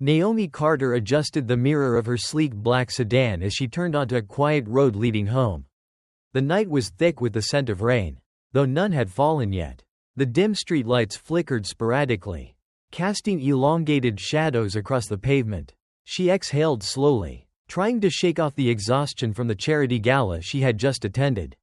Naomi Carter adjusted the mirror of her sleek black sedan as she turned onto a quiet road leading home. The night was thick with the scent of rain, though none had fallen yet. The dim streetlights flickered sporadically, casting elongated shadows across the pavement. She exhaled slowly, trying to shake off the exhaustion from the charity gala she had just attended.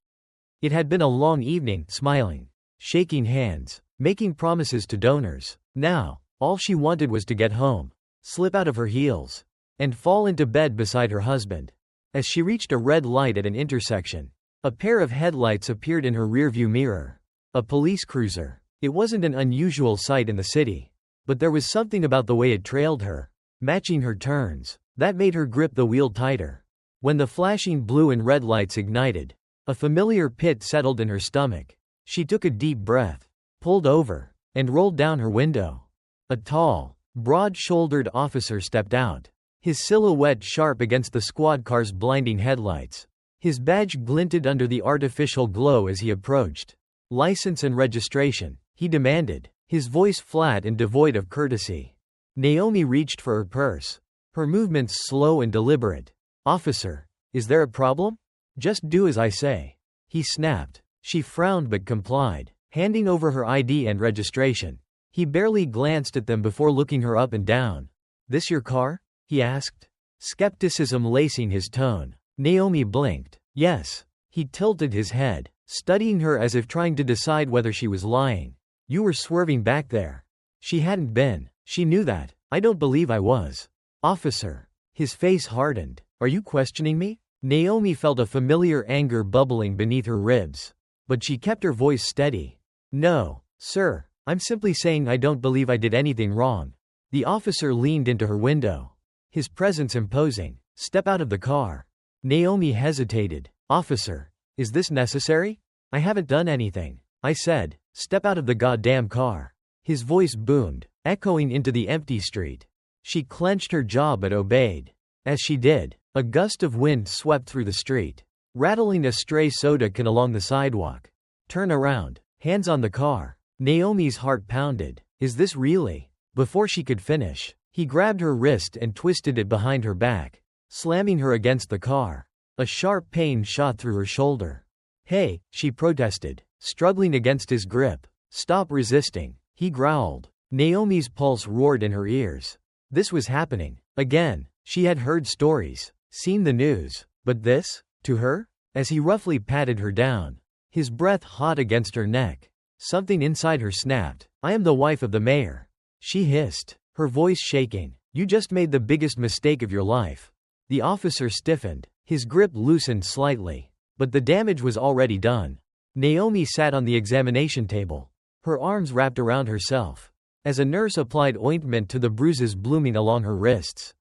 It had been a long evening, smiling, shaking hands, making promises to donors. Now, all she wanted was to get home, slip out of her heels, and fall into bed beside her husband. As she reached a red light at an intersection, a pair of headlights appeared in her rearview mirror. A police cruiser. It wasn't an unusual sight in the city, but there was something about the way it trailed her, matching her turns, that made her grip the wheel tighter. When the flashing blue and red lights ignited, a familiar pit settled in her stomach. She took a deep breath, pulled over, and rolled down her window. A tall, broad-shouldered officer stepped out, his silhouette sharp against the squad car's blinding headlights. His badge glinted under the artificial glow as he approached. "License and registration," he demanded, his voice flat and devoid of courtesy. Naomi reached for her purse, her movements slow and deliberate. "Officer, is there a problem? Just do as I say," he snapped. She frowned but complied, handing over her ID and registration. He barely glanced at them before looking her up and down. "This your car?" he asked, skepticism lacing his tone. Naomi blinked. "Yes." He tilted his head, studying her as if trying to decide whether she was lying. "You were swerving back there." She hadn't been. She knew that. "I don't believe I was." "Officer." His face hardened. "Are you questioning me?" Naomi felt a familiar anger bubbling beneath her ribs, but she kept her voice steady. "No, sir. I'm simply saying I don't believe I did anything wrong." The officer leaned into her window, his presence imposing. "Step out of the car." Naomi hesitated. "Officer, is this necessary? I haven't done anything," I said. "Step out of the goddamn car." His voice boomed, echoing into the empty street. She clenched her jaw but obeyed. As she did, a gust of wind swept through the street, rattling a stray soda can along the sidewalk. "Turn around." Hands on the car. Naomi's heart pounded. "Is this really?" Before she could finish, he grabbed her wrist and twisted it behind her back, slamming her against the car. A sharp pain shot through her shoulder. "Hey," she protested, struggling against his grip. "Stop resisting," he growled. Naomi's pulse roared in her ears. This was happening again. She had heard stories, seen the news, but this, to her? As he roughly patted her down, his breath hot against her neck, something inside her snapped. "I am the wife of the mayor," she hissed, her voice shaking. "You just made the biggest mistake of your life." The officer stiffened, his grip loosened slightly, but the damage was already done. Naomi sat on the examination table, her arms wrapped around herself, as a nurse applied ointment to the bruises blooming along her wrists.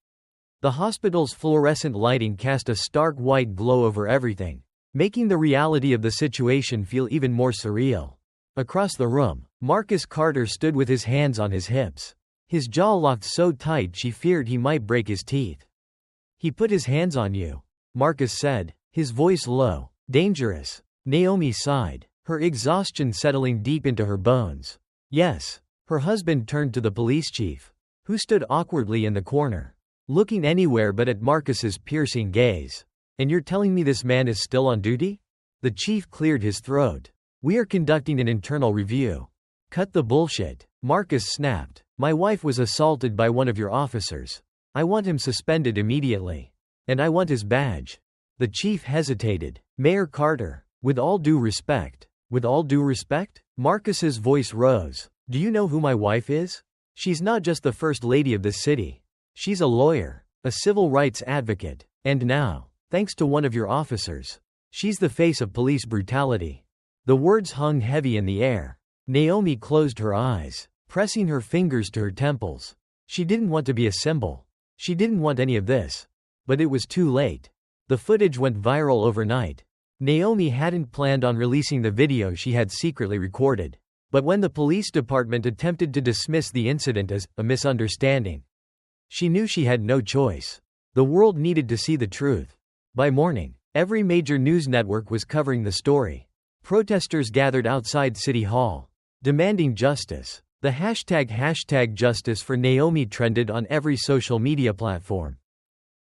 The hospital's fluorescent lighting cast a stark white glow over everything, making the reality of the situation feel even more surreal. Across the room, Marcus Carter stood with his hands on his hips, his jaw locked so tight she feared he might break his teeth. "He put his hands on you," Marcus said, his voice low. "Dangerous." Naomi sighed, her exhaustion settling deep into her bones. "Yes." Her husband turned to the police chief, who stood awkwardly in the corner, looking anywhere but at Marcus's piercing gaze. "And you're telling me this man is still on duty?" The chief cleared his throat. "We are conducting an internal review." "Cut the bullshit," Marcus snapped. "My wife was assaulted by one of your officers. I want him suspended immediately. And I want his badge." The chief hesitated. "Mayor Carter, with all due respect." "With all due respect?" Marcus's voice rose. "Do you know who my wife is? She's not just the first lady of this city. She's a lawyer, a civil rights advocate, and now, thanks to one of your officers, she's the face of police brutality." The words hung heavy in the air. Naomi closed her eyes, pressing her fingers to her temples. She didn't want to be a symbol. She didn't want any of this. But it was too late. The footage went viral overnight. Naomi hadn't planned on releasing the video she had secretly recorded. But when the police department attempted to dismiss the incident as a misunderstanding, she knew she had no choice. The world needed to see the truth. By morning, every major news network was covering the story. Protesters gathered outside City Hall, demanding justice. The hashtag justice for Naomi trended on every social media platform.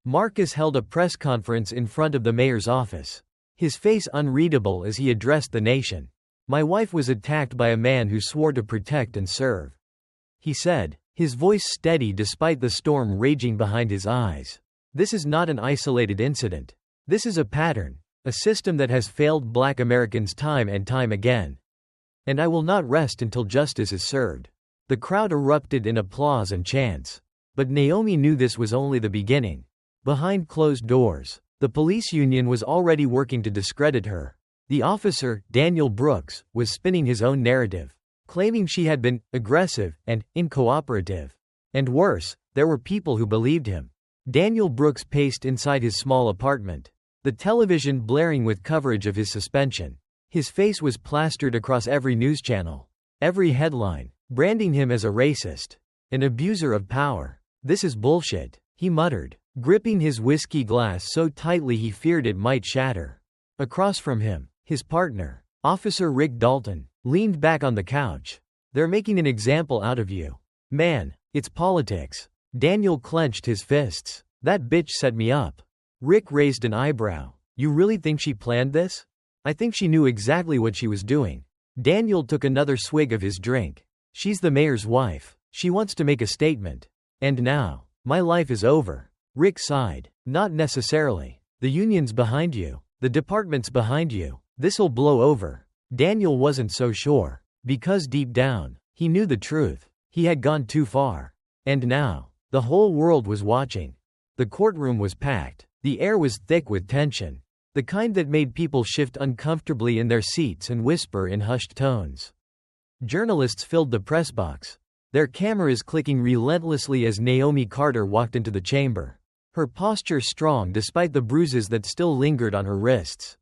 Marcus held a press conference in front of the mayor's office. His face unreadable as he addressed the nation. "My wife was attacked by a man who swore to protect and serve," he said, his voice steady despite the storm raging behind his eyes. "This is not an isolated incident. This is a pattern, a system that has failed Black Americans time and time again. And I will not rest until justice is served." The crowd erupted in applause and chants. But Naomi knew this was only the beginning. Behind closed doors, the police union was already working to discredit her. The officer, Daniel Brooks, was spinning his own narrative, claiming she had been aggressive and uncooperative. And worse, there were people who believed him. Daniel Brooks paced inside his small apartment, the television blaring with coverage of his suspension. His face was plastered across every news channel, every headline, branding him as a racist, an abuser of power. "This is bullshit," he muttered, gripping his whiskey glass so tightly he feared it might shatter. Across from him, his partner, Officer Rick Dalton, leaned back on the couch. "They're making an example out of you. Man, it's politics." Daniel clenched his fists. "That bitch set me up." Rick raised an eyebrow. "You really think she planned this?" "I think she knew exactly what she was doing." Daniel took another swig of his drink. "She's the mayor's wife. She wants to make a statement. And now, my life is over." Rick sighed. "Not necessarily. The union's behind you. The department's behind you. This'll blow over." Daniel wasn't so sure. Because deep down, he knew the truth. He had gone too far. And now, the whole world was watching. The courtroom was packed. The air was thick with tension. The kind that made people shift uncomfortably in their seats and whisper in hushed tones. Journalists filled the press box, their cameras clicking relentlessly as Naomi Carter walked into the chamber, her posture strong despite the bruises that still lingered on her wrists.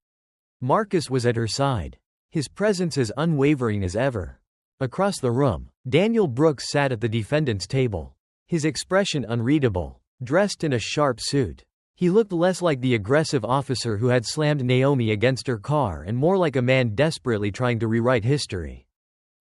Marcus was at her side, his presence as unwavering as ever. Across the room, Daniel Brooks sat at the defendant's table, his expression unreadable, dressed in a sharp suit. He looked less like the aggressive officer who had slammed Naomi against her car and more like a man desperately trying to rewrite history.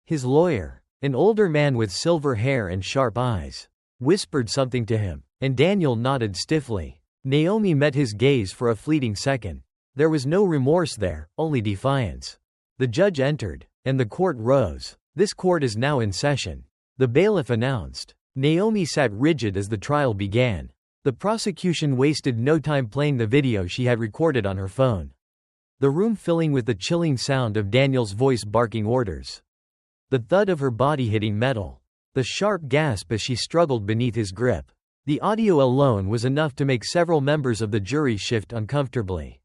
His lawyer, an older man with silver hair and sharp eyes, whispered something to him, and Daniel nodded stiffly. Naomi met his gaze for a fleeting second. There was no remorse there, only defiance. The judge entered, and the court rose. "This court is now in session," the bailiff announced. Naomi sat rigid as the trial began. The prosecution wasted no time playing the video she had recorded on her phone, the room filling with the chilling sound of Daniel's voice barking orders, the thud of her body hitting metal, the sharp gasp as she struggled beneath his grip. The audio alone was enough to make several members of the jury shift uncomfortably.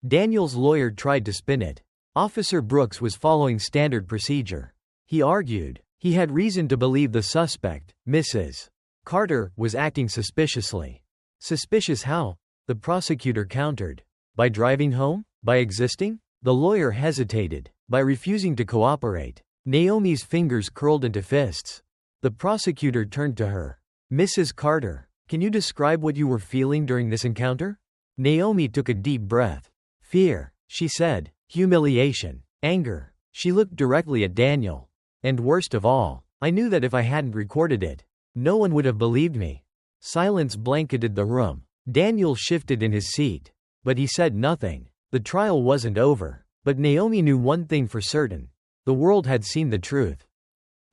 Daniel's lawyer tried to spin it. Officer Brooks was following standard procedure. He argued he had reason to believe the suspect, Mrs. Carter, was acting suspiciously. "Suspicious how?" the prosecutor countered. "By driving home? By existing?" The lawyer hesitated. "By refusing to cooperate." Naomi's fingers curled into fists. The prosecutor turned to her. "Mrs. Carter, can you describe what you were feeling during this encounter?" Naomi took a deep breath. "Fear," she said. "Humiliation. Anger." She looked directly at Daniel. "And worst of all, I knew that if I hadn't recorded it, no one would have believed me." Silence blanketed the room. Daniel shifted in his seat. But he said nothing. The trial wasn't over. But Naomi knew one thing for certain. The world had seen the truth.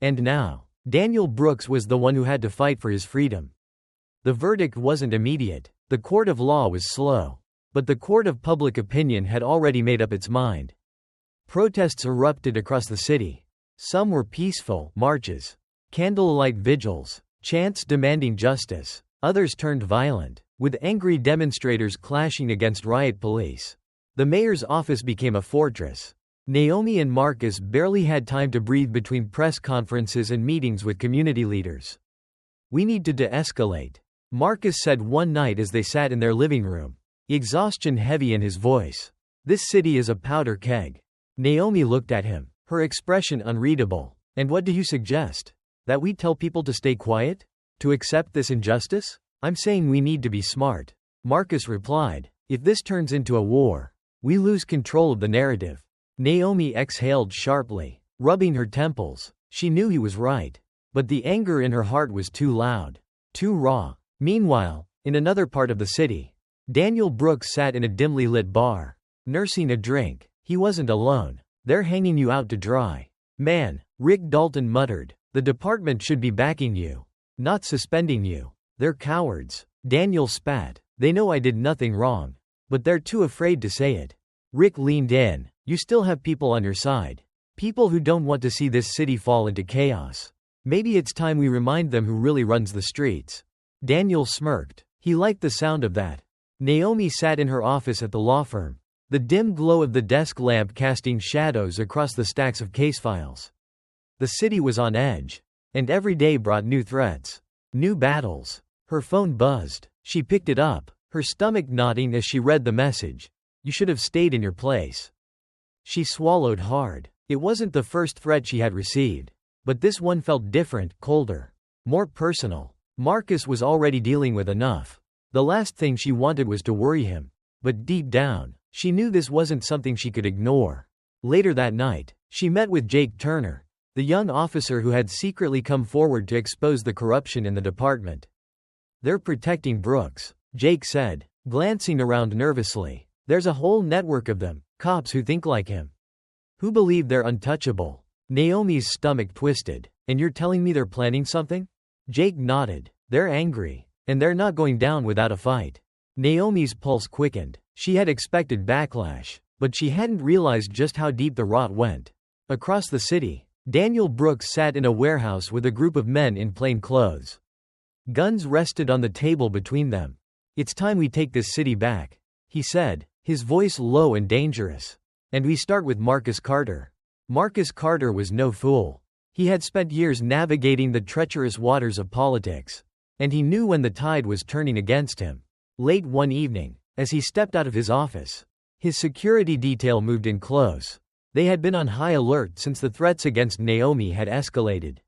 And now, Daniel Brooks was the one who had to fight for his freedom. The verdict wasn't immediate. The court of law was slow. But the court of public opinion had already made up its mind. Protests erupted across the city. Some were peaceful marches, candlelight vigils, chants demanding justice. Others turned violent, with angry demonstrators clashing against riot police. The mayor's office became a fortress. Naomi and Marcus barely had time to breathe between press conferences and meetings with community leaders. "We need to de-escalate," Marcus said one night as they sat in their living room, exhaustion heavy in his voice. "This city is a powder keg." Naomi looked at him, her expression unreadable. "And what do you suggest? That we tell people to stay quiet? To accept this injustice?" "I'm saying we need to be smart," Marcus replied. "If this turns into a war, we lose control of the narrative." Naomi exhaled sharply, rubbing her temples. She knew he was right. But the anger in her heart was too loud, too raw. Meanwhile, in another part of the city, Daniel Brooks sat in a dimly lit bar, nursing a drink. He wasn't alone. "They're hanging you out to dry, man," Rick Dalton muttered. "The department should be backing you, not suspending you. They're cowards." Daniel spat. "They know I did nothing wrong, but they're too afraid to say it." Rick leaned in. "You still have people on your side. People who don't want to see this city fall into chaos. Maybe it's time we remind them who really runs the streets." Daniel smirked. He liked the sound of that. Naomi sat in her office at the law firm, the dim glow of the desk lamp casting shadows across the stacks of case files. The city was on edge, and every day brought new threats, new battles. Her phone buzzed. She picked it up, her stomach knotting as she read the message. "You should have stayed in your place." She swallowed hard. It wasn't the first threat she had received, but this one felt different, colder, more personal. Marcus was already dealing with enough. The last thing she wanted was to worry him. But deep down, she knew this wasn't something she could ignore. Later that night, she met with Jake Turner, the young officer who had secretly come forward to expose the corruption in the department. "They're protecting Brooks," Jake said, glancing around nervously. "There's a whole network of them, cops who think like him, who believe they're untouchable." Naomi's stomach twisted. "And you're telling me they're planning something?" Jake nodded. "They're angry, and they're not going down without a fight." Naomi's pulse quickened. She had expected backlash, but she hadn't realized just how deep the rot went. Across the city, Daniel Brooks sat in a warehouse with a group of men in plain clothes. Guns rested on the table between them. "It's time we take this city back," he said, his voice low and dangerous. "And we start with Marcus Carter." Marcus Carter was no fool. He had spent years navigating the treacherous waters of politics, and he knew when the tide was turning against him. Late one evening, as he stepped out of his office, his security detail moved in close. They had been on high alert since the threats against Naomi had escalated.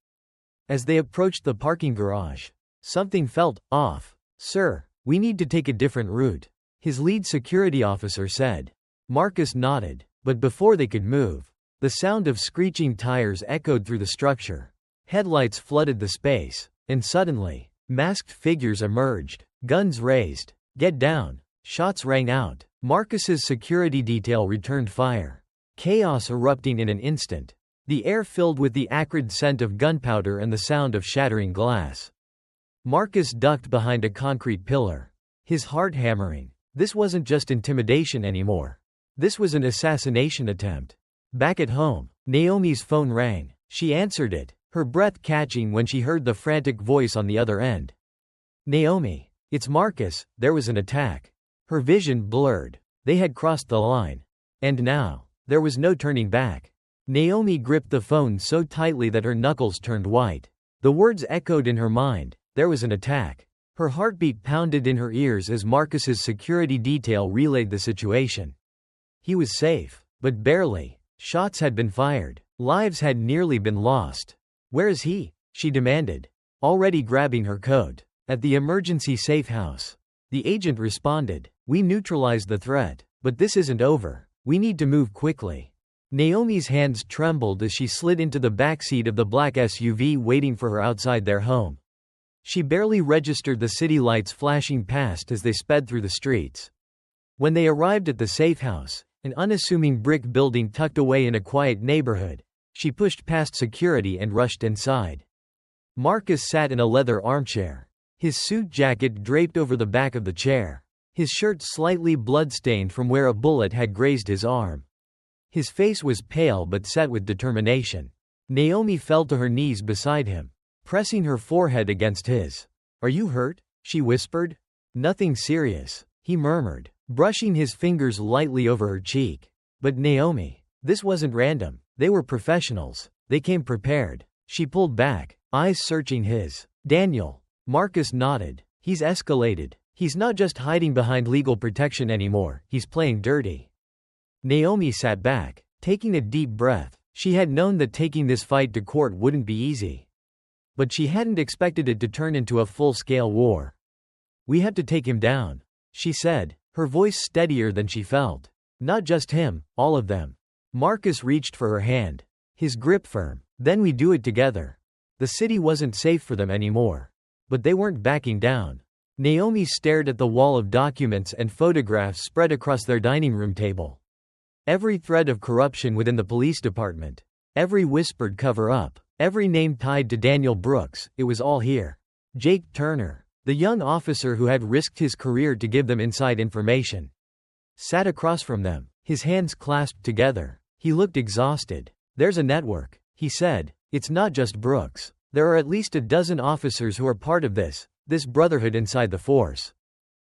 As they approached the parking garage, something felt off. "Sir, we need to take a different route," his lead security officer said. Marcus nodded, but before they could move, the sound of screeching tires echoed through the structure. Headlights flooded the space, and suddenly, masked figures emerged, guns raised. "Get down!" Shots rang out. Marcus's security detail returned fire. Chaos erupting in an instant. The air filled with the acrid scent of gunpowder and the sound of shattering glass. Marcus ducked behind a concrete pillar, his heart hammering. This wasn't just intimidation anymore. This was an assassination attempt. Back at home, Naomi's phone rang. She answered it, her breath catching when she heard the frantic voice on the other end. "Naomi, it's Marcus." There was an attack. Her vision blurred. They had crossed the line. And now, there was no turning back. Naomi gripped the phone so tightly that her knuckles turned white. The words echoed in her mind. There was an attack. Her heartbeat pounded in her ears as Marcus's security detail relayed the situation. He was safe, but barely. Shots had been fired. Lives had nearly been lost. "Where is he?" she demanded, already grabbing her coat. "At the emergency safe house." The agent responded. "We neutralized the threat, but this isn't over. We need to move quickly." Naomi's hands trembled as she slid into the backseat of the black SUV waiting for her outside their home. She barely registered the city lights flashing past as they sped through the streets. When they arrived at the safe house, an unassuming brick building tucked away in a quiet neighborhood, she pushed past security and rushed inside. Marcus sat in a leather armchair, his suit jacket draped over the back of the chair, his shirt slightly blood-stained from where a bullet had grazed his arm. His face was pale but set with determination. Naomi fell to her knees beside him, pressing her forehead against his. "Are you hurt?" she whispered. "Nothing serious," he murmured, brushing his fingers lightly over her cheek. "But Naomi, this wasn't random. They were professionals. They came prepared." She pulled back, eyes searching his. "Daniel." Marcus nodded. "He's escalated. He's not just hiding behind legal protection anymore, he's playing dirty." Naomi sat back, taking a deep breath. She had known that taking this fight to court wouldn't be easy. But she hadn't expected it to turn into a full-scale war. "We have to take him down," she said, her voice steadier than she felt. "Not just him, all of them." Marcus reached for her hand, his grip firm. "Then we do it together." The city wasn't safe for them anymore. But they weren't backing down. Naomi stared at the wall of documents and photographs spread across their dining room table. Every thread of corruption within the police department. Every whispered cover-up. Every name tied to Daniel Brooks, it was all here. Jake Turner, the young officer who had risked his career to give them inside information, sat across from them, his hands clasped together. He looked exhausted. "There's a network," he said. "It's not just Brooks. There are at least a dozen officers who are part of this brotherhood inside the force.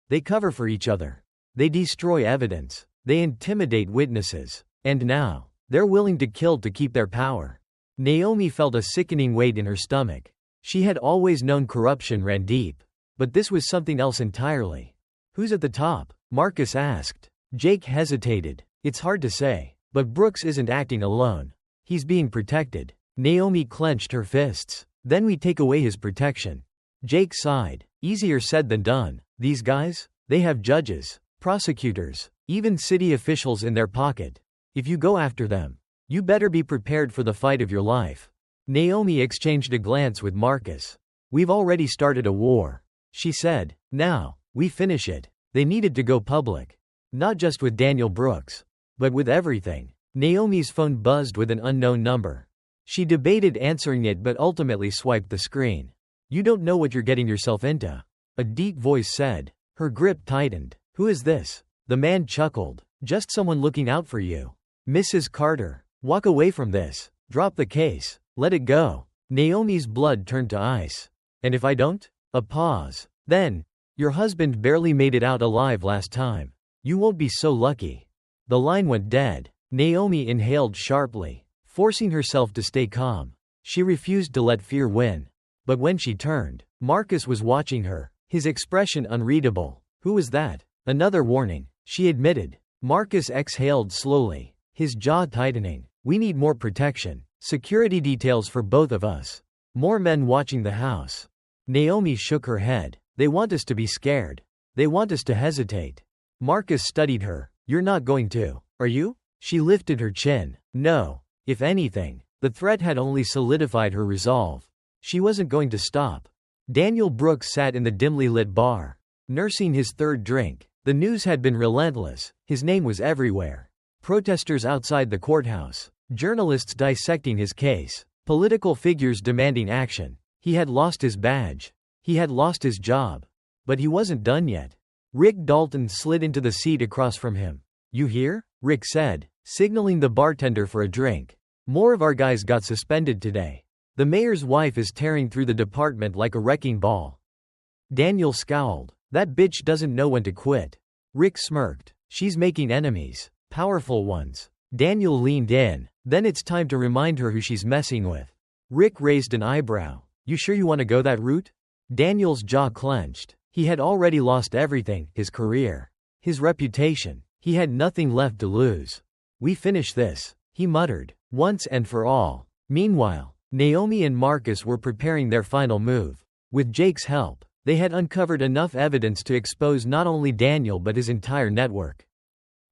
They cover for each other. They destroy evidence. They intimidate witnesses. And now, they're willing to kill to keep their power." Naomi felt a sickening weight in her stomach. She had always known corruption ran deep. But this was something else entirely. "Who's at the top?" Marcus asked. Jake hesitated. "It's hard to say. But Brooks isn't acting alone. He's being protected." Naomi clenched her fists. "Then we take away his protection." Jake sighed. "Easier said than done. These guys? They have judges, prosecutors, even city officials in their pocket. If you go after them, you better be prepared for the fight of your life." Naomi exchanged a glance with Marcus. "We've already started a war," she said. "Now, we finish it." They needed to go public. Not just with Daniel Brooks, but with everything. Naomi's phone buzzed with an unknown number. She debated answering it but ultimately swiped the screen. "You don't know what you're getting yourself into," a deep voice said. Her grip tightened. "Who is this?" The man chuckled. "Just someone looking out for you. Mrs. Carter. Walk away from this. Drop the case. Let it go." Naomi's blood turned to ice. "And if I don't?" A pause. "Then, your husband barely made it out alive last time. You won't be so lucky." The line went dead. Naomi inhaled sharply, forcing herself to stay calm. She refused to let fear win. But when she turned, Marcus was watching her, his expression unreadable. "Who was that?" "Another warning," she admitted. Marcus exhaled slowly, his jaw tightening. "We need more protection. Security details for both of us. More men watching the house." Naomi shook her head. "They want us to be scared. They want us to hesitate." Marcus studied her. "You're not going to, are you?" She lifted her chin. "No. If anything, the threat had only solidified her resolve. She wasn't going to stop." Daniel Brooks sat in the dimly lit bar, nursing his third drink. The news had been relentless. His name was everywhere. Protesters outside the courthouse. Journalists dissecting his case. Political figures demanding action. He had lost his badge. He had lost his job. But he wasn't done yet. Rick Dalton slid into the seat across from him. "You here?" Rick said, signaling the bartender for a drink. "More of our guys got suspended today. The mayor's wife is tearing through the department like a wrecking ball." Daniel scowled. "That bitch doesn't know when to quit." Rick smirked. "She's making enemies. Powerful ones." Daniel leaned in. "Then it's time to remind her who she's messing with." Rick raised an eyebrow. "You sure you want to go that route?" Daniel's jaw clenched. He had already lost everything, his career, his reputation. He had nothing left to lose. "We finish this," he muttered, "once and for all." Meanwhile, Naomi and Marcus were preparing their final move. With Jake's help, they had uncovered enough evidence to expose not only Daniel but his entire network.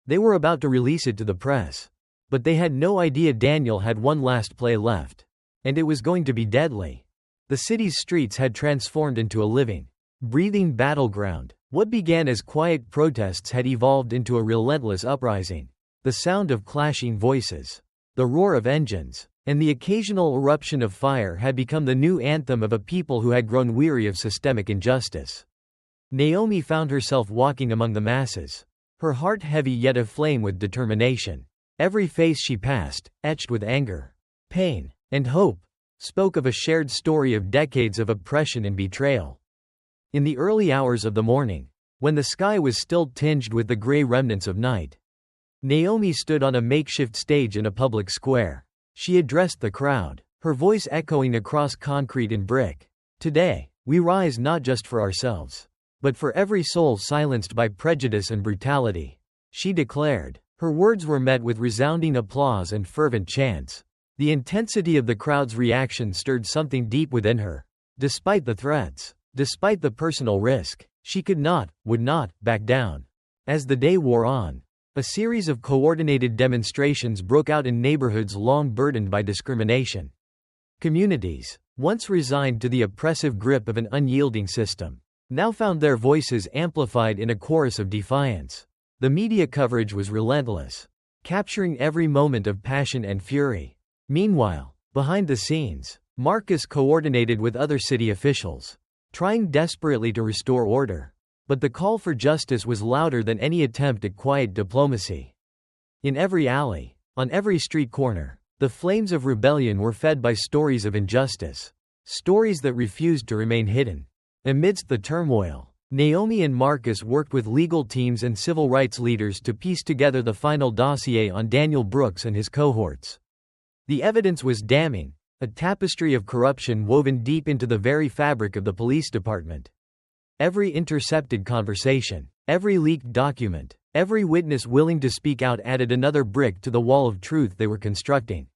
They were about to release it to the press. But they had no idea Daniel had one last play left. And it was going to be deadly. The city's streets had transformed into a living, breathing battleground. What began as quiet protests had evolved into a relentless uprising. The sound of clashing voices, the roar of engines, and the occasional eruption of fire had become the new anthem of a people who had grown weary of systemic injustice. Naomi found herself walking among the masses, her heart heavy yet aflame with determination. Every face she passed, etched with anger, pain, and hope, spoke of a shared story of decades of oppression and betrayal. In the early hours of the morning, when the sky was still tinged with the gray remnants of night, Naomi stood on a makeshift stage in a public square. She addressed the crowd, her voice echoing across concrete and brick. "Today, we rise not just for ourselves, but for every soul silenced by prejudice and brutality," she declared. Her words were met with resounding applause and fervent chants. The intensity of the crowd's reaction stirred something deep within her. Despite the threats, despite the personal risk, she could not, would not, back down. As the day wore on, a series of coordinated demonstrations broke out in neighborhoods long burdened by discrimination. Communities, once resigned to the oppressive grip of an unyielding system, now found their voices amplified in a chorus of defiance. The media coverage was relentless, capturing every moment of passion and fury. Meanwhile, behind the scenes, Marcus coordinated with other city officials, trying desperately to restore order. But the call for justice was louder than any attempt at quiet diplomacy. In every alley, on every street corner, the flames of rebellion were fed by stories of injustice, stories that refused to remain hidden. Amidst the turmoil, Naomi and Marcus worked with legal teams and civil rights leaders to piece together the final dossier on Daniel Brooks and his cohorts. The evidence was damning, a tapestry of corruption woven deep into the very fabric of the police department. Every intercepted conversation, every leaked document, every witness willing to speak out added another brick to the wall of truth they were constructing.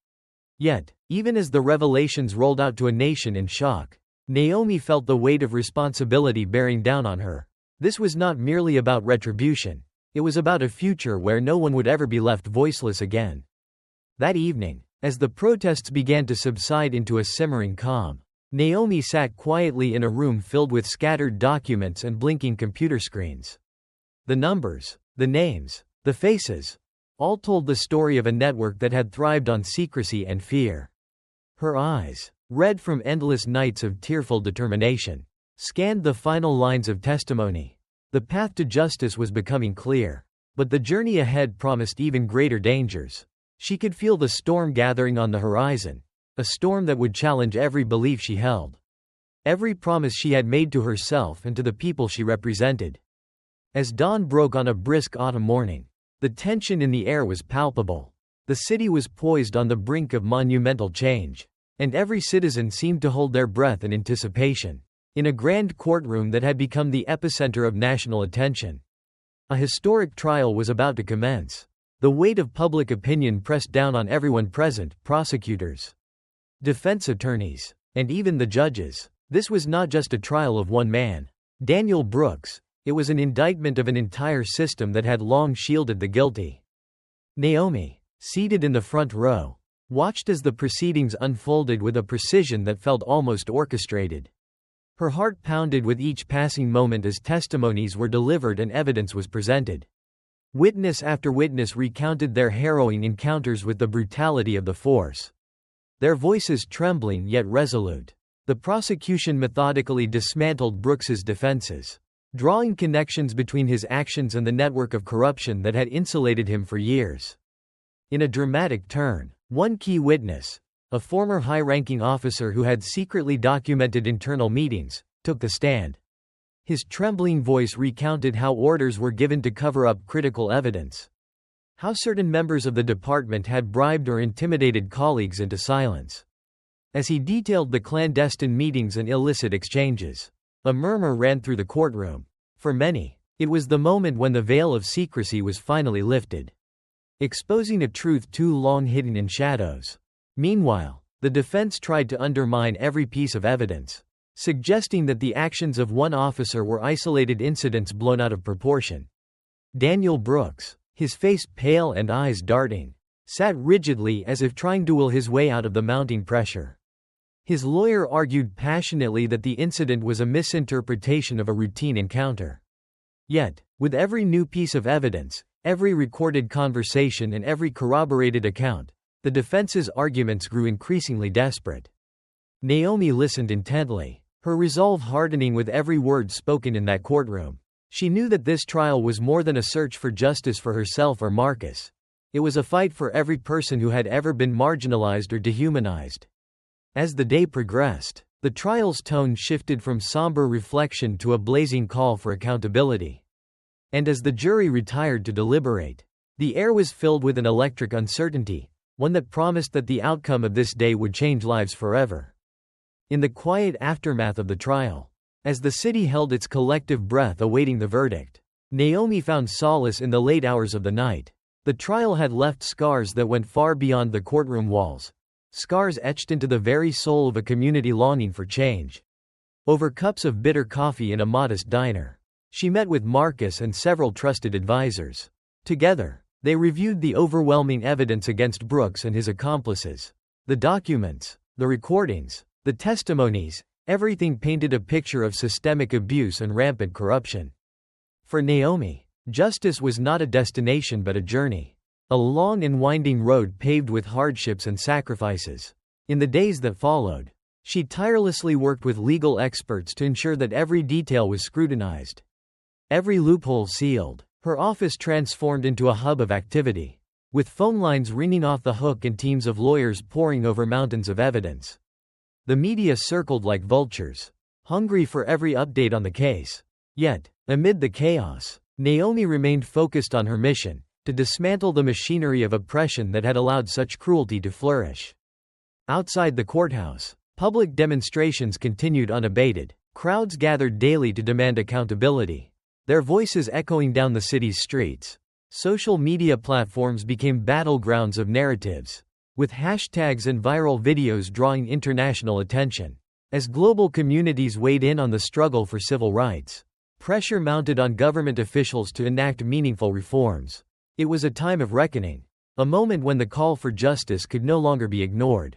Yet, even as the revelations rolled out to a nation in shock, Naomi felt the weight of responsibility bearing down on her. This was not merely about retribution. It was about a future where no one would ever be left voiceless again. That evening, as the protests began to subside into a simmering calm, Naomi sat quietly in a room filled with scattered documents and blinking computer screens. The numbers, the names, the faces, all told the story of a network that had thrived on secrecy and fear. Her eyes, red from endless nights of tearful determination, scanned the final lines of testimony. The path to justice was becoming clear, but the journey ahead promised even greater dangers. She could feel the storm gathering on the horizon, a storm that would challenge every belief she held, every promise she had made to herself and to the people she represented. As dawn broke on a brisk autumn morning, the tension in the air was palpable. The city was poised on the brink of monumental change, and every citizen seemed to hold their breath in anticipation. In a grand courtroom that had become the epicenter of national attention, a historic trial was about to commence. The weight of public opinion pressed down on everyone present: prosecutors, defense attorneys, and even the judges. This was not just a trial of one man, Daniel Brooks. It was an indictment of an entire system that had long shielded the guilty. Naomi, seated in the front row, watched as the proceedings unfolded with a precision that felt almost orchestrated. Her heart pounded with each passing moment as testimonies were delivered and evidence was presented. Witness after witness recounted their harrowing encounters with the brutality of the force, their voices trembling yet resolute. The prosecution methodically dismantled Brooks's defenses, drawing connections between his actions and the network of corruption that had insulated him for years. In a dramatic turn, one key witness, a former high-ranking officer who had secretly documented internal meetings, took the stand. His trembling voice recounted how orders were given to cover up critical evidence, how certain members of the department had bribed or intimidated colleagues into silence. As he detailed the clandestine meetings and illicit exchanges, a murmur ran through the courtroom. For many, it was the moment when the veil of secrecy was finally lifted, exposing a truth too long hidden in shadows. Meanwhile, the defense tried to undermine every piece of evidence, suggesting that the actions of one officer were isolated incidents blown out of proportion. Daniel Brooks, his face pale and eyes darting, sat rigidly as if trying to will his way out of the mounting pressure. His lawyer argued passionately that the incident was a misinterpretation of a routine encounter. Yet, with every new piece of evidence, every recorded conversation and every corroborated account, the defense's arguments grew increasingly desperate. Naomi listened intently, her resolve hardening with every word spoken in that courtroom. She knew that this trial was more than a search for justice for herself or Marcus. It was a fight for every person who had ever been marginalized or dehumanized. As the day progressed, the trial's tone shifted from somber reflection to a blazing call for accountability. And as the jury retired to deliberate, the air was filled with an electric uncertainty, one that promised that the outcome of this day would change lives forever. In the quiet aftermath of the trial, as the city held its collective breath awaiting the verdict, Naomi found solace in the late hours of the night. The trial had left scars that went far beyond the courtroom walls, scars etched into the very soul of a community longing for change. Over cups of bitter coffee in a modest diner, she met with Marcus and several trusted advisors. Together, they reviewed the overwhelming evidence against Brooks and his accomplices. The documents, the recordings, The testimonies, everything painted a picture of systemic abuse and rampant corruption. For Naomi, justice was not a destination but a journey. A long and winding road paved with hardships and sacrifices. In the days that followed, she tirelessly worked with legal experts to ensure that every detail was scrutinized. Every loophole sealed. Her office transformed into a hub of activity, with phone lines ringing off the hook and teams of lawyers poring over mountains of evidence. The media circled like vultures, hungry for every update on the case. Yet, amid the chaos, Naomi remained focused on her mission, to dismantle the machinery of oppression that had allowed such cruelty to flourish. Outside the courthouse, public demonstrations continued unabated. Crowds gathered daily to demand accountability, their voices echoing down the city's streets. Social media platforms became battlegrounds of narratives, with hashtags and viral videos drawing international attention. As global communities weighed in on the struggle for civil rights, pressure mounted on government officials to enact meaningful reforms. It was a time of reckoning, a moment when the call for justice could no longer be ignored.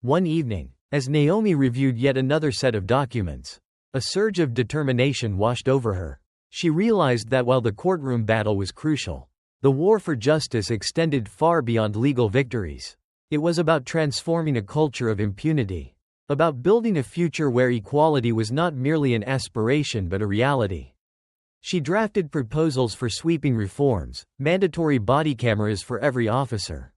One evening, as Naomi reviewed yet another set of documents, a surge of determination washed over her. She realized that while the courtroom battle was crucial, the war for justice extended far beyond legal victories. It was about transforming a culture of impunity, about building a future where equality was not merely an aspiration but a reality. She drafted proposals for sweeping reforms, mandatory body cameras for every officer,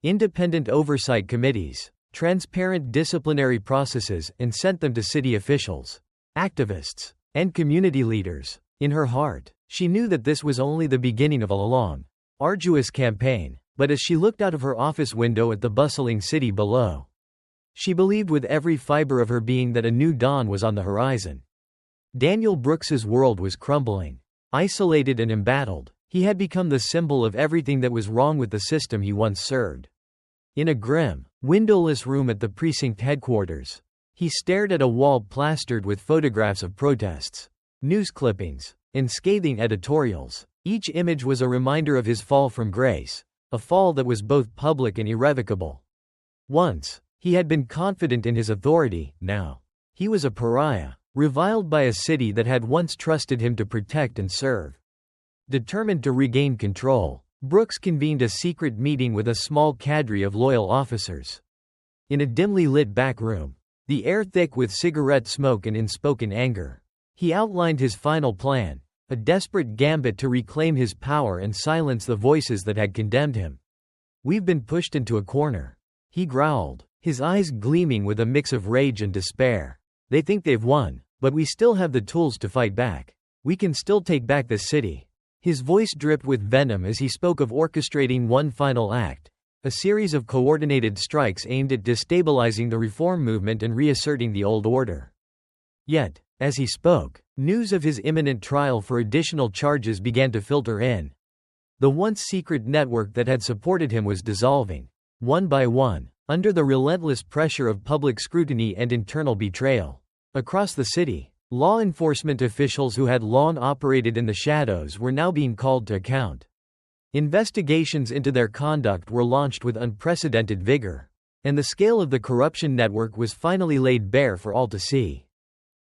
independent oversight committees, transparent disciplinary processes, and sent them to city officials, activists, and community leaders. In her heart, she knew that this was only the beginning of a long, arduous campaign, but as she looked out of her office window at the bustling city below, she believed with every fiber of her being that a new dawn was on the horizon. Daniel Brooks's world was crumbling. Isolated and embattled, he had become the symbol of everything that was wrong with the system he once served. In a grim, windowless room at the precinct headquarters, he stared at a wall plastered with photographs of protests, news clippings, and scathing editorials. Each image was a reminder of his fall from grace, a fall that was both public and irrevocable. Once, he had been confident in his authority. Now, he was a pariah, reviled by a city that had once trusted him to protect and serve. Determined to regain control, Brooks convened a secret meeting with a small cadre of loyal officers. In a dimly lit back room, the air thick with cigarette smoke and unspoken anger, he outlined his final plan, a desperate gambit to reclaim his power and silence the voices that had condemned him. "We've been pushed into a corner," he growled, his eyes gleaming with a mix of rage and despair. "They think they've won, but we still have the tools to fight back. We can still take back this city." His voice dripped with venom as he spoke of orchestrating one final act, a series of coordinated strikes aimed at destabilizing the reform movement and reasserting the old order. Yet, as he spoke, news of his imminent trial for additional charges began to filter in. The once secret network that had supported him was dissolving, one by one, under the relentless pressure of public scrutiny and internal betrayal. Across the city, law enforcement officials who had long operated in the shadows were now being called to account. Investigations into their conduct were launched with unprecedented vigor, and the scale of the corruption network was finally laid bare for all to see.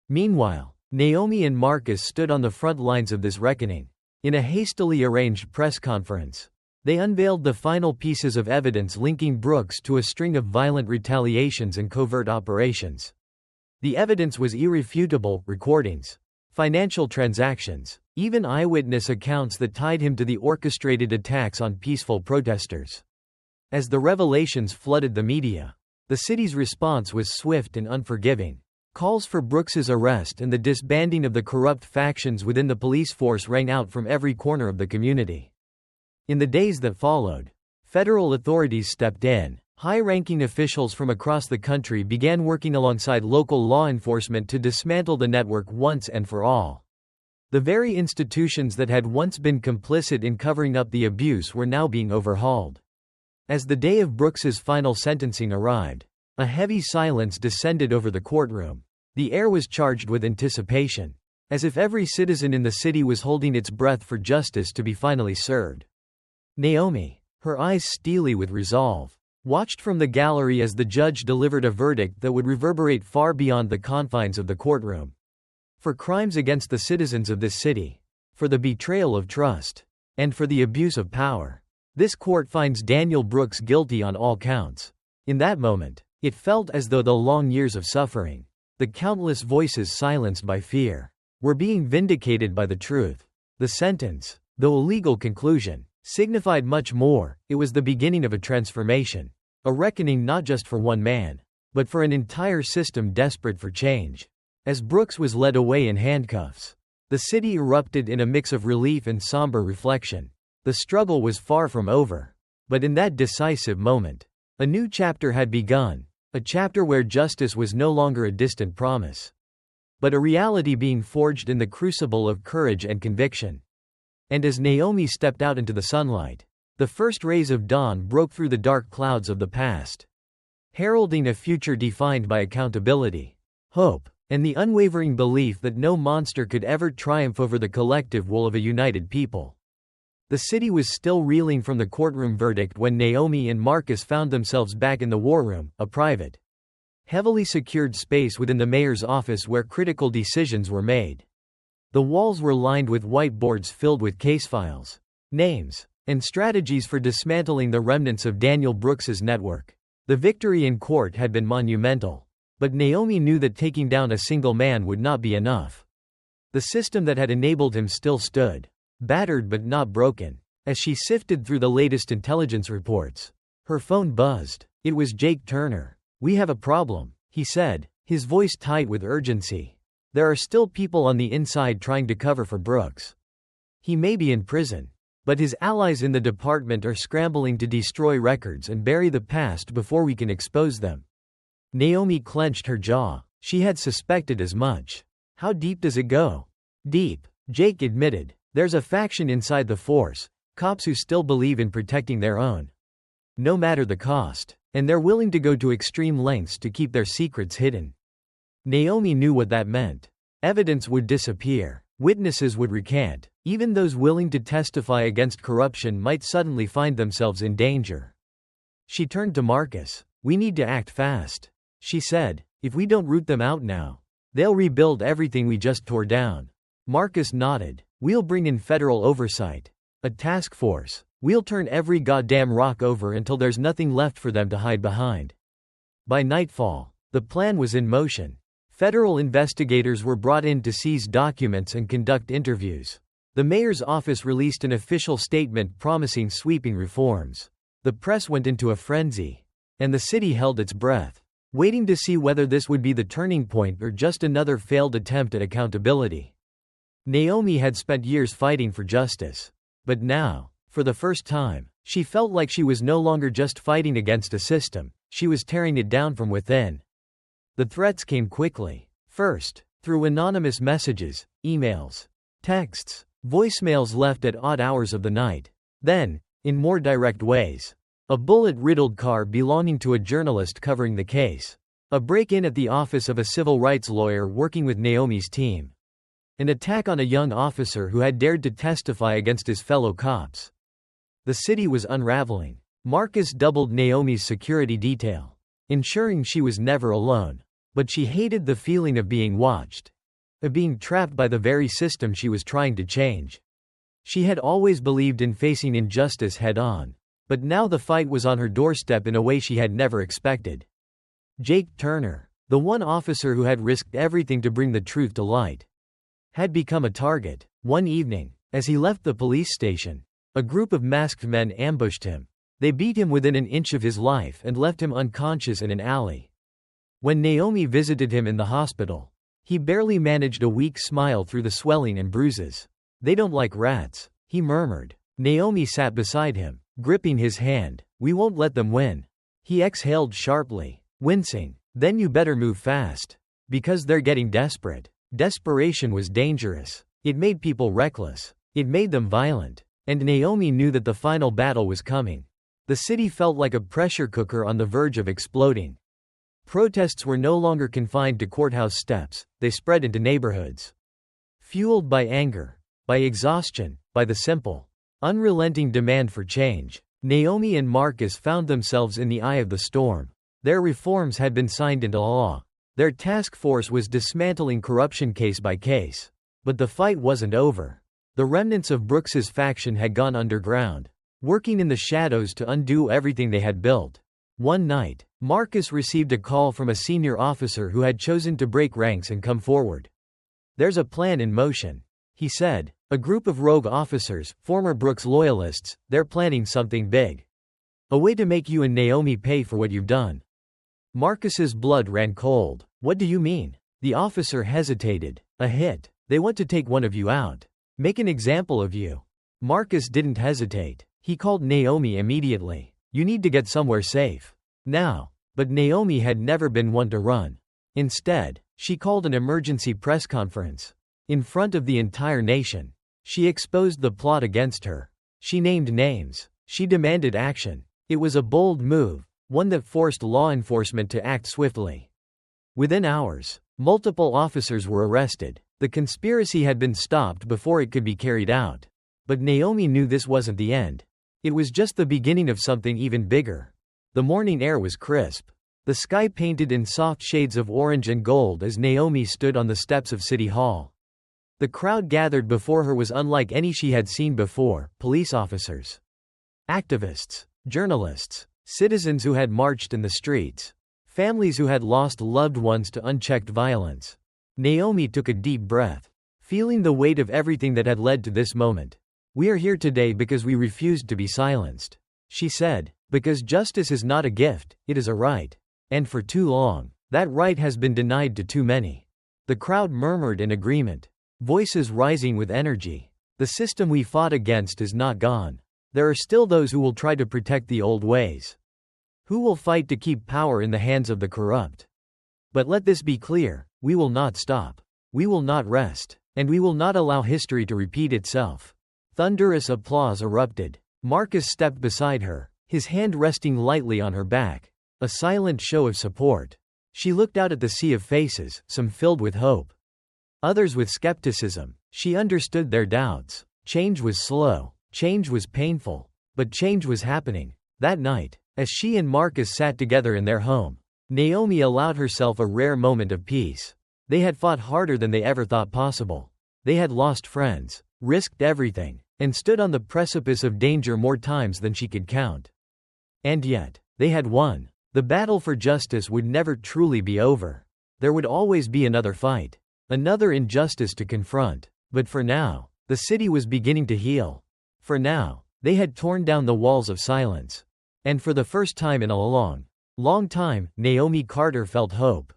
Meanwhile, Naomi and Marcus stood on the front lines of this reckoning. In a hastily arranged press conference, they unveiled the final pieces of evidence linking Brooks to a string of violent retaliations and covert operations. The evidence was irrefutable: recordings, financial transactions, even eyewitness accounts that tied him to the orchestrated attacks on peaceful protesters. As the revelations flooded the media, the city's response was swift and unforgiving. Calls for Brooks's arrest and the disbanding of the corrupt factions within the police force rang out from every corner of the community. In the days that followed, federal authorities stepped in. High-ranking officials from across the country began working alongside local law enforcement to dismantle the network once and for all. The very institutions that had once been complicit in covering up the abuse were now being overhauled. As the day of Brooks's final sentencing arrived, a heavy silence descended over the courtroom. The air was charged with anticipation, as if every citizen in the city was holding its breath for justice to be finally served. Naomi, her eyes steely with resolve, watched from the gallery as the judge delivered a verdict that would reverberate far beyond the confines of the courtroom. For crimes against the citizens of this city, for the betrayal of trust, and for the abuse of power, this court finds Daniel Brooks guilty on all counts. In that moment, it felt as though the long years of suffering, the countless voices silenced by fear, were being vindicated by the truth. The sentence, though a legal conclusion, signified much more. It was the beginning of a transformation, a reckoning not just for one man, but for an entire system desperate for change. As Brooks was led away in handcuffs, the city erupted in a mix of relief and somber reflection. The struggle was far from over. But in that decisive moment, a new chapter had begun, a chapter where justice was no longer a distant promise, but a reality being forged in the crucible of courage and conviction. And as Naomi stepped out into the sunlight, the first rays of dawn broke through the dark clouds of the past, heralding a future defined by accountability, hope, and the unwavering belief that no monster could ever triumph over the collective will of a united people. The city was still reeling from the courtroom verdict when Naomi and Marcus found themselves back in the war room, a private, heavily secured space within the mayor's office where critical decisions were made. The walls were lined with whiteboards filled with case files, names, and strategies for dismantling the remnants of Daniel Brooks's network. The victory in court had been monumental, but Naomi knew that taking down a single man would not be enough. The system that had enabled him still stood, battered but not broken. As she sifted through the latest intelligence reports, her phone buzzed. It was Jake Turner. "We have a problem," he said, his voice tight with urgency. "There are still people on the inside trying to cover for Brooks. He may be in prison, but his allies in the department are scrambling to destroy records and bury the past before we can expose them." Naomi clenched her jaw. She had suspected as much. "How deep does it go?" "Deep," Jake admitted. "There's a faction inside the force, cops who still believe in protecting their own, no matter the cost, and they're willing to go to extreme lengths to keep their secrets hidden." Naomi knew what that meant. Evidence would disappear, witnesses would recant, even those willing to testify against corruption might suddenly find themselves in danger. She turned to Marcus. "We need to act fast," she said. "If we don't root them out now, they'll rebuild everything we just tore down." Marcus nodded. "We'll bring in federal oversight. A task force. We'll turn every goddamn rock over until there's nothing left for them to hide behind." By nightfall, the plan was in motion. Federal investigators were brought in to seize documents and conduct interviews. The mayor's office released an official statement promising sweeping reforms. The press went into a frenzy, and the city held its breath, waiting to see whether this would be the turning point or just another failed attempt at accountability. Naomi had spent years fighting for justice, but now, for the first time, she felt like she was no longer just fighting against a system, she was tearing it down from within. The threats came quickly. First, through anonymous messages, emails, texts, voicemails left at odd hours of the night. Then, in more direct ways, a bullet-riddled car belonging to a journalist covering the case. A break-in at the office of a civil rights lawyer working with Naomi's team. An attack on a young officer who had dared to testify against his fellow cops. The city was unraveling. Marcus doubled Naomi's security detail, ensuring she was never alone. But she hated the feeling of being watched, of being trapped by the very system she was trying to change. She had always believed in facing injustice head-on, but now the fight was on her doorstep in a way she had never expected. Jake Turner, the one officer who had risked everything to bring the truth to light, had become a target. One evening, as he left the police station, a group of masked men ambushed him. They beat him within an inch of his life and left him unconscious in an alley. When Naomi visited him in the hospital, he barely managed a weak smile through the swelling and bruises. "They don't like rats," he murmured. Naomi sat beside him, gripping his hand. "We won't let them win." He exhaled sharply, wincing. "Then you better move fast. Because they're getting desperate." Desperation was dangerous. It made people reckless. It made them violent. And Naomi knew that the final battle was coming. The city felt like a pressure cooker on the verge of exploding. Protests were no longer confined to courthouse steps, they spread into neighborhoods. Fueled by anger, by exhaustion, by the simple, unrelenting demand for change, Naomi and Marcus found themselves in the eye of the storm. Their reforms had been signed into law. Their task force was dismantling corruption case by case. But the fight wasn't over. The remnants of Brooks's faction had gone underground, working in the shadows to undo everything they had built. One night, Marcus received a call from a senior officer who had chosen to break ranks and come forward. "There's a plan in motion," he said. "A group of rogue officers, former Brooks loyalists, they're planning something big. A way to make you and Naomi pay for what you've done." Marcus's blood ran cold. "What do you mean?" The officer hesitated. "A hit. They want to take one of you out. Make an example of you." Marcus didn't hesitate. He called Naomi immediately. "You need to get somewhere safe. Now." But Naomi had never been one to run. Instead, she called an emergency press conference. In front of the entire nation. She exposed the plot against her. She named names. She demanded action. It was a bold move, one that forced law enforcement to act swiftly. Within hours, multiple officers were arrested. The conspiracy had been stopped before it could be carried out. But Naomi knew this wasn't the end. It was just the beginning of something even bigger. The morning air was crisp. The sky painted in soft shades of orange and gold as Naomi stood on the steps of City Hall. The crowd gathered before her was unlike any she had seen before: police officers, activists, journalists, citizens who had marched in the streets, families who had lost loved ones to unchecked violence. Naomi took a deep breath, feeling the weight of everything that had led to this moment. "We are here today because we refused to be silenced," she said, "because justice is not a gift, it is a right. And for too long, that right has been denied to too many." The crowd murmured in agreement, voices rising with energy. "The system we fought against is not gone. There are still those who will try to protect the old ways, who will fight to keep power in the hands of the corrupt. But let this be clear, we will not stop. We will not rest. And we will not allow history to repeat itself." Thunderous applause erupted. Marcus stepped beside her, his hand resting lightly on her back. A silent show of support. She looked out at the sea of faces, some filled with hope, others with skepticism. She understood their doubts. Change was slow. Change was painful. But change was happening. That night, as she and Marcus sat together in their home, Naomi allowed herself a rare moment of peace. They had fought harder than they ever thought possible. They had lost friends, risked everything, and stood on the precipice of danger more times than she could count. And yet, they had won. The battle for justice would never truly be over. There would always be another fight, another injustice to confront. But for now, the city was beginning to heal. For now, they had torn down the walls of silence. And for the first time in a long, long time, Naomi Carter felt hope.